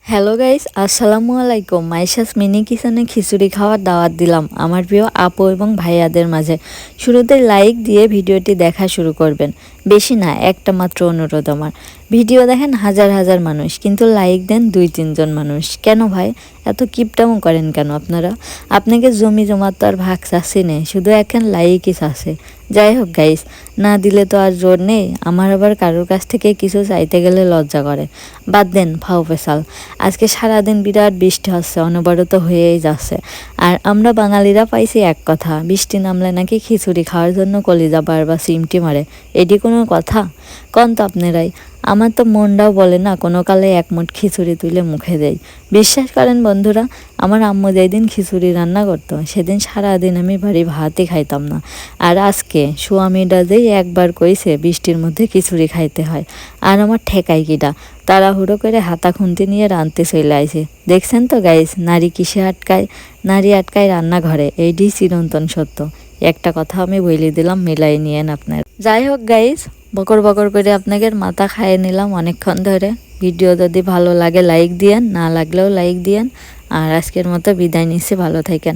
Hello guys, আসসালামু আলাইকুম। Maisha's mini কিচেনে খিচুড়ি খাওয়ার দাওয়াত দিলাম আমার প্রিয় আপু এবং ভাইয়াদের মাঝে। শুরুতে লাইক দিয়ে ভিডিওটি দেখা শুরু করবেন। বেশি না, একটা মাত্র অনুরোধ আমার। ভিডিও দেখেন হাজার হাজার মানুষ, কিন্তু লাইক দেন 2-3 জন মানুষ। কেন ভাই এত কিপটামো করেন কেন আপনারা? আপনাকে জমি জমার তো আর ভাগ চাচ্ছি নেই, শুধু এখন লাইকই চাচ্ছে। যাই হোক গাইস, না দিলে তো আর জোর নেই। আমার আবার কারোর কাছ থেকে কিছু চাইতে গেলে লজ্জা করে। বাদ দেন ফাও পেশাল। আজকে সারাদিন বিরাট বৃষ্টি হচ্ছে, অনবরত হয়েই যাচ্ছে। আর আমরা বাঙালিরা পাইছি এক কথা, বৃষ্টি নামলে নাকি খিচুড়ি খাওয়ার জন্য কলিজা বারবার সিমটি মারে। এটি কোনো কথা? কন তো আপনারাই। আমার তো মনটাও বলে না কোনো কালে এক মুঠ খিচুড়ি তুলে মুখে দেই। বিশ্বাস করেন বন্ধুরা, আমার আম্মু যেদিন খিচুড়ি রান্না করতো সেদিন সারাদিন আমি বাড়ি ভাতই খাইতাম না। আর আজকে স্বামীটা যেই একবার কইছে বৃষ্টির মধ্যে খিচুড়ি খাইতে হয়, আর আমার ঠেকাই কিটা, তাড়াহুড়ো করে হাতা খুন্তি নিয়ে রাঁধতে চলে আইছে। দেখছেন তো গাইস, নারী কিসে আটকায়? নারী আটকায় রান্নাঘরে। এইটি চিরন্তন সত্য। একটা কথা আমি বলে দিলাম, মিলাই নিয়েন আপনার। যাই হোক গাইস, বকর বকর করে আপনাদের মাথা খাইয়ে নিলাম অনেকক্ষণ ধরে। ভিডিও যদি ভালো লাগে লাইক দিয়েন, না লাগলেও লাইক দিয়েন। আর আজকের মতো বিদায় নিচ্ছি, ভালো থাকেন।